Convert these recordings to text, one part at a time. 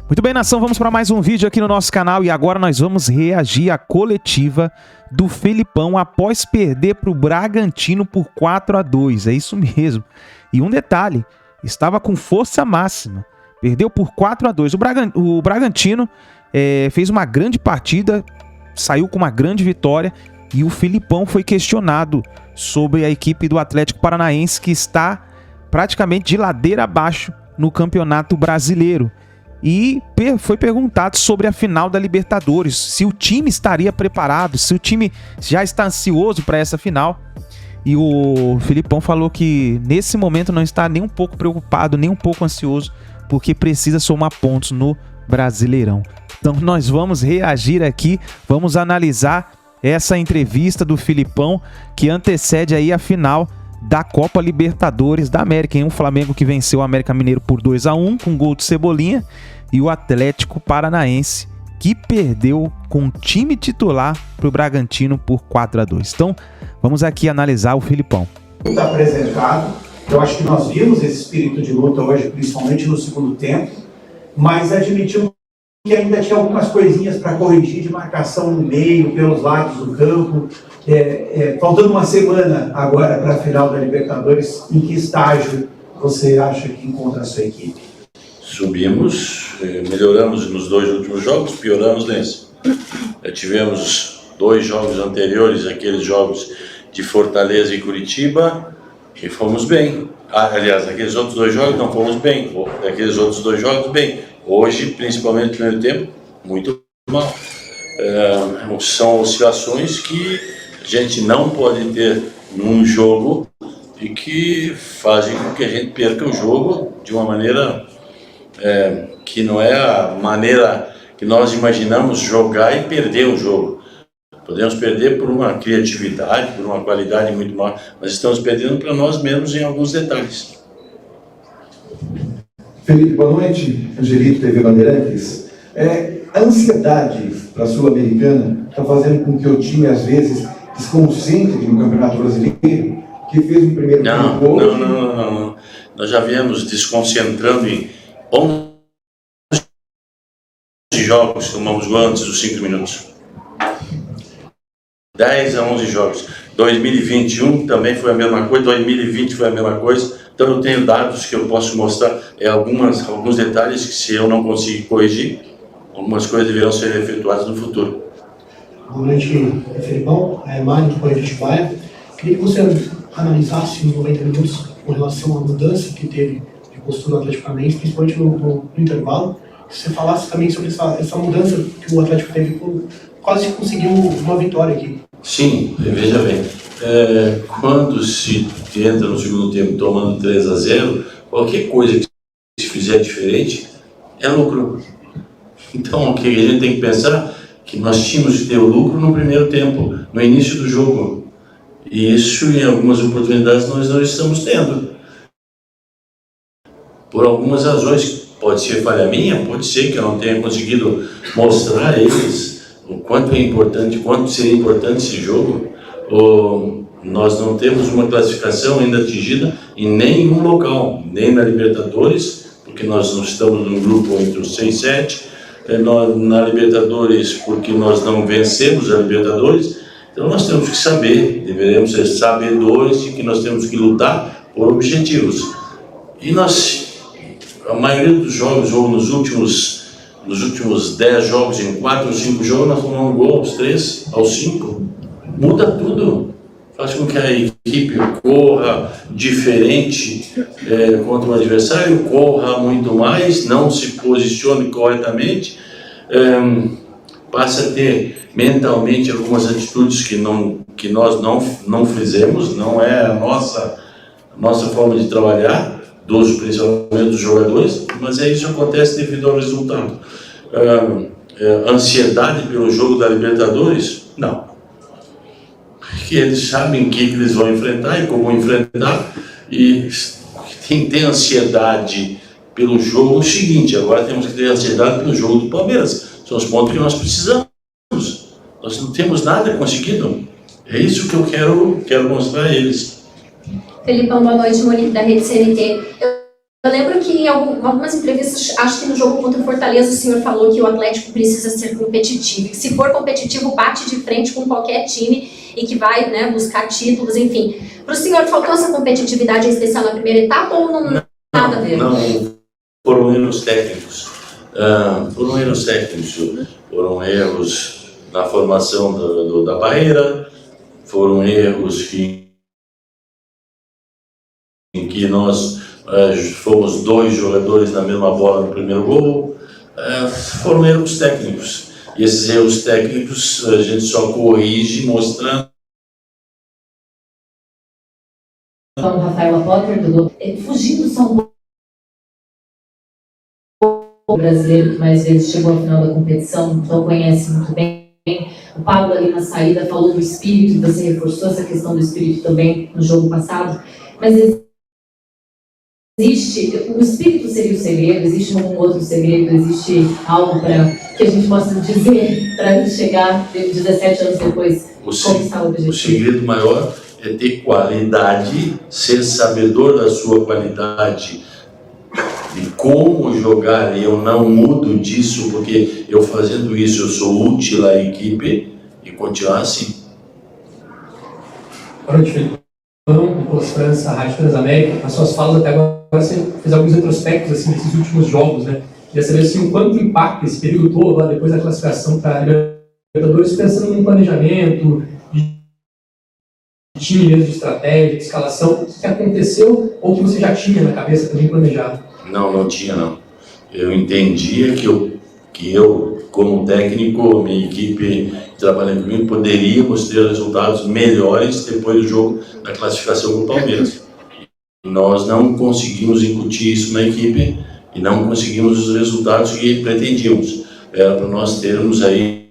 Muito bem, nação, vamos para mais um vídeo aqui no nosso canal e agora nós vamos reagir à coletiva do Felipão após perder para o Bragantino por 4-2, é isso mesmo. E um detalhe, estava com força máxima, perdeu por 4-2. O Bragantino fez uma grande partida, saiu com uma grande vitória e o Felipão foi questionado sobre a equipe do Atlético Paranaense que está praticamente de ladeira abaixo no Campeonato Brasileiro. E foi perguntado sobre a final da Libertadores, se o time estaria preparado, se o time já está ansioso para essa final. E o Felipão falou que nesse momento não está nem um pouco preocupado, nem um pouco ansioso, porque precisa somar pontos no Brasileirão. Então nós vamos reagir aqui, vamos analisar essa entrevista do Felipão que antecede aí a final da Copa Libertadores da América, em um Flamengo que venceu o América Mineiro por 2-1 com gol de Cebolinha e o Atlético Paranaense que perdeu com o time titular para o Bragantino por 4-2. Então vamos aqui analisar o Felipão. Muito apresentado, eu acho que nós vimos esse espírito de luta hoje, principalmente no segundo tempo, mas admitimos que ainda tinha algumas coisinhas para corrigir de marcação no meio, pelos lados do campo. Faltando uma semana agora para a final da Libertadores, em que estágio você acha que encontra a sua equipe? Subimos, melhoramos nos 2 últimos jogos, pioramos nesse. Tivemos 2 jogos anteriores, aqueles jogos de Fortaleza e Curitiba, e fomos bem. Aliás, aqueles outros 2 jogos não fomos bem, aqueles outros 2 jogos bem. Hoje, principalmente no primeiro tempo, muito mal. São oscilações que a gente não pode ter num jogo e que fazem com que a gente perca o jogo de uma maneira que não é a maneira que nós imaginamos jogar e perder um jogo. Podemos perder por uma criatividade, por uma qualidade muito maior, mas estamos perdendo para nós mesmos em alguns detalhes. Felipe, boa noite. Angelito, TV Bandeirantes. A ansiedade para a Sul-Americana está fazendo com que o time, às vezes, desconcentre no Campeonato Brasileiro, que fez um primeiro tempo. Não. Nós já viemos desconcentrando em 11 jogos, tomamos gol antes dos 5 minutos. 10 a 11 jogos. 2021 também foi a mesma coisa, 2020 foi a mesma coisa. Então eu tenho dados que eu posso mostrar, alguns detalhes que se eu não conseguir corrigir, algumas coisas deverão ser efetuadas no futuro. Boa noite, Felipão, Mário do Correio de Atibaia. Queria que você analisasse nos 90 minutos com relação à mudança que teve de postura do Atlético Paranaense, principalmente no intervalo. Que você falasse também sobre essa mudança que o Atlético teve, quase conseguiu uma vitória aqui. Sim, veja bem. Quando se entra no segundo tempo tomando 3-0, qualquer coisa que se fizer diferente é lucro. Então o que a gente tem que pensar que nós tínhamos que ter o lucro no primeiro tempo, no início do jogo. E isso em algumas oportunidades nós não estamos tendo. Por algumas razões, pode ser falha minha, pode ser que eu não tenha conseguido mostrar a eles o quanto é importante, quanto seria importante esse jogo. Nós não temos uma classificação ainda atingida em nenhum local, nem na Libertadores, porque nós não estamos num grupo entre os 6 e 7, na Libertadores, porque nós não vencemos a Libertadores. Então nós temos que saber, deveremos ser sabedores de que nós temos que lutar por objetivos. E a maioria dos jogos, ou nos últimos 10 jogos, em 4 ou 5 jogos, nós tomamos gol aos 3, aos 5. Muda tudo. Faz com que a equipe corra diferente contra o adversário, corra muito mais, não se posicione corretamente, passa a ter mentalmente algumas atitudes que nós não fizemos, não é a nossa forma de trabalhar, principalmente dos jogadores, mas isso acontece devido ao resultado. Ansiedade pelo jogo da Libertadores? Não. Porque eles sabem o que eles vão enfrentar e como enfrentar, e tem que ter ansiedade pelo jogo. O seguinte, agora temos que ter ansiedade pelo jogo do Palmeiras. São os pontos que nós precisamos. Nós não temos nada conseguido. É isso que eu quero mostrar a eles. Felipão, boa noite, Monique da Rede CNT. Eu lembro que em algumas entrevistas, acho que no jogo contra o Fortaleza, o senhor falou que o Atlético precisa ser competitivo, que se for competitivo, bate de frente com qualquer time e que vai, né, buscar títulos, enfim. Para o senhor, faltou essa competitividade em especial na primeira etapa ou não nada a ver? Não, foram erros técnicos. Foram erros técnicos, foram erros na formação da barreira, foram erros em que nós fomos 2 jogadores na mesma bola no primeiro gol. Foram erros técnicos. E esses erros técnicos a gente só corrige mostrando. Como Rafaela Potter, fugindo do São Paulo, o brasileiro que mais vezes chegou à final da competição, então conhece muito bem. O Pablo ali na saída falou do espírito, você reforçou essa questão do espírito também no jogo passado, mas existe, o espírito seria o segredo, existe algum outro segredo, existe algo que a gente possa dizer para chegar 17 anos depois, conquistar o objetivo? O segredo maior é ter qualidade, ser sabedor da sua qualidade, de como jogar. Eu não mudo disso, porque eu fazendo isso eu sou útil à equipe e continuar assim. Boa noite, Felipão, Constância, Rádio Transamérica. Nas suas falas até agora você fez alguns retrospectos assim, desses últimos jogos, né? Queria saber assim, o quanto impacta esse período todo, lá depois da classificação para a Libertadores, pensando em planejamento, de time mesmo, de estratégia, de escalação, o que aconteceu ou que você já tinha na cabeça também planejado? Não tinha não. Eu entendia que eu como técnico, minha equipe trabalhando comigo, poderíamos ter resultados melhores depois do jogo da classificação com o Palmeiras. Nós não conseguimos incutir isso na equipe e não conseguimos os resultados que pretendíamos. Era para nós termos aí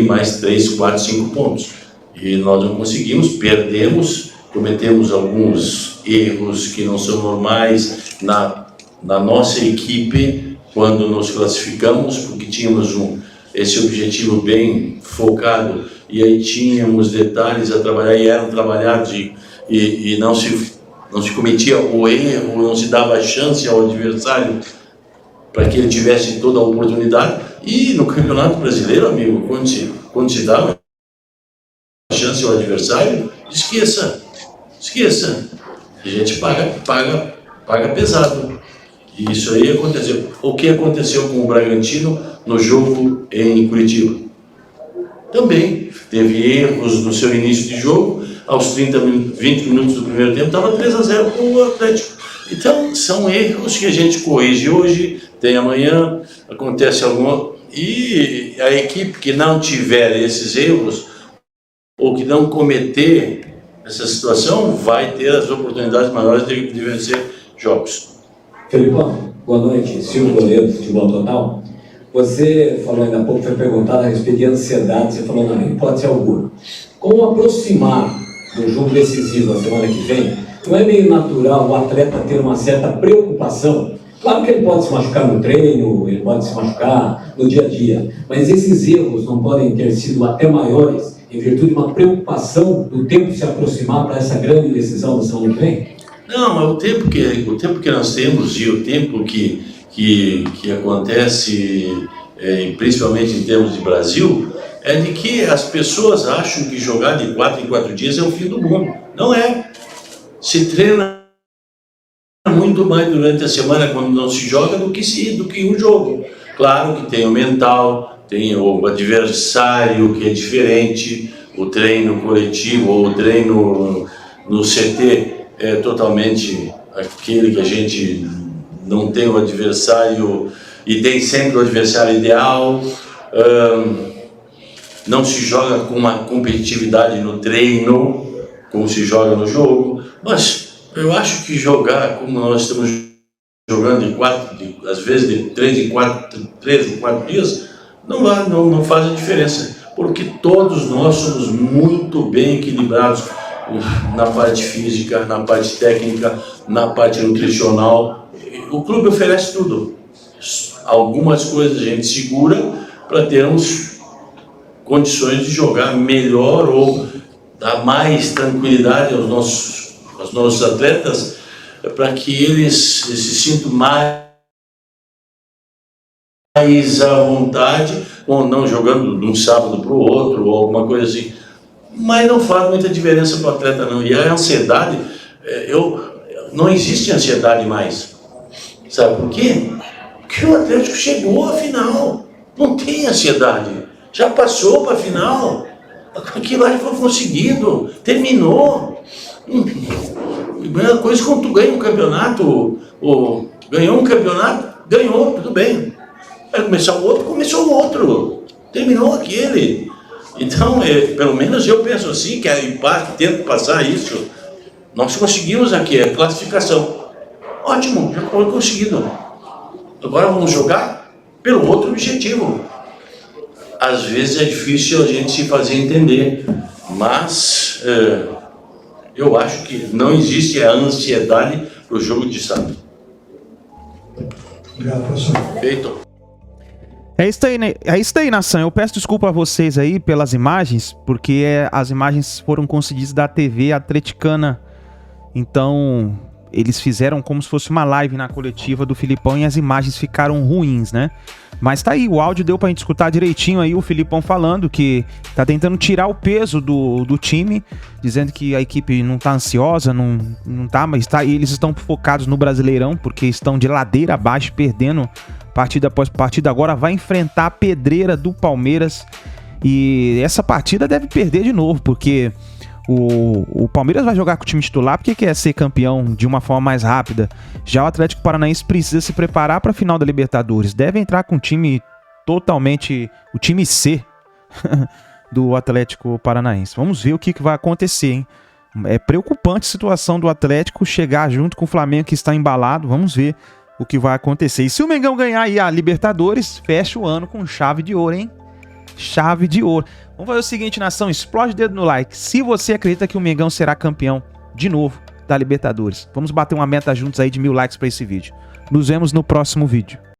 mais 3, 4, 5 pontos. E nós não conseguimos, perdemos, cometemos alguns erros que não são normais na nossa equipe quando nos classificamos, porque tínhamos esse objetivo bem focado e aí tínhamos detalhes a trabalhar e eram trabalhados e não se cometia o erro, não se dava chance ao adversário para que ele tivesse toda a oportunidade. E no Campeonato Brasileiro, amigo, quando se dava chance ao adversário, esqueça. A gente paga pesado. E isso aí aconteceu. O que aconteceu com o Bragantino no jogo em Curitiba? Também teve erros no seu início de jogo. Aos 20 minutos do primeiro tempo estava 3-0 para o Atlético. Então são erros que a gente corrige hoje, tem amanhã, acontece alguma. E a equipe que não tiver esses erros ou que não cometer essa situação vai ter as oportunidades maiores de vencer jogos. Felipão, boa noite. Silvio Goleiro, Futebol Total. Você falou ainda há pouco, foi perguntado a respeito de ansiedade, você falou não, hipótese alguma. Como aproximar do jogo decisivo a semana que vem, não é meio natural o atleta ter uma certa preocupação? Claro que ele pode se machucar no treino, ele pode se machucar no dia a dia, mas esses erros não podem ter sido até maiores em virtude de uma preocupação do tempo se aproximar para essa grande decisão da semana que vem? Não, é o tempo que nós temos e o tempo que acontece, principalmente em termos de Brasil, é de que as pessoas acham que jogar de 4 em 4 dias é o fim do mundo. Não é. Se treina muito mais durante a semana quando não se joga do que um jogo. Claro que tem o mental, tem o adversário que é diferente, o treino coletivo ou o treino no CT é totalmente aquele que a gente não tem o adversário e tem sempre o adversário ideal. Não se joga com uma competitividade no treino como se joga no jogo, mas eu acho que jogar como nós estamos jogando às vezes de 3 em 4 dias não faz a diferença, porque todos nós somos muito bem equilibrados na parte física, na parte técnica, na parte nutricional. O clube oferece tudo. Algumas coisas a gente segura para termos condições de jogar melhor ou dar mais tranquilidade aos nossos atletas para que eles se sintam mais à vontade, ou não jogando de um sábado para o outro, ou alguma coisa assim. Mas não faz muita diferença para o atleta, não. E a ansiedade, não existe ansiedade mais. Sabe por quê? Porque o Atlético chegou à final. Não tem ansiedade. Já passou para a final. Aquilo lá foi conseguido. Terminou. A coisa quando tu ganha um campeonato, ou ganhou um campeonato, ganhou, tudo bem. Vai começar o outro, começou o outro. Terminou aquele. Então, pelo menos eu penso assim, que tento passar isso. Nós conseguimos aqui a classificação. Ótimo, já foi conseguido. Agora vamos jogar pelo outro objetivo. Às vezes é difícil a gente se fazer entender, mas eu acho que não existe a ansiedade para o jogo de sábado. Obrigado, professor. Feito. É isso daí, nação. Eu peço desculpa a vocês aí pelas imagens, porque as imagens foram concedidas da TV atleticana. Então, eles fizeram como se fosse uma live na coletiva do Filipão e as imagens ficaram ruins, né? Mas tá aí, o áudio deu pra gente escutar direitinho aí o Filipão falando que tá tentando tirar o peso do time, dizendo que a equipe não tá ansiosa, não tá, mas tá, e eles estão focados no Brasileirão, porque estão de ladeira abaixo, perdendo partida após partida. Agora vai enfrentar a pedreira do Palmeiras e essa partida deve perder de novo, porque o Palmeiras vai jogar com o time titular porque quer ser campeão de uma forma mais rápida. Já o Atlético Paranaense precisa se preparar para a final da Libertadores. Deve entrar com o time totalmente, o time C do Atlético Paranaense. Vamos ver o que vai acontecer, hein? É preocupante a situação do Atlético chegar junto com o Flamengo, que está embalado. Vamos ver o que vai acontecer. E se o Mengão ganhar aí a Libertadores, fecha o ano com chave de ouro, hein? Chave de ouro. Vamos fazer o seguinte, nação, explode o dedo no like se você acredita que o Mengão será campeão de novo da Libertadores. Vamos bater uma meta juntos aí de 1000 likes para esse vídeo. Nos vemos no próximo vídeo.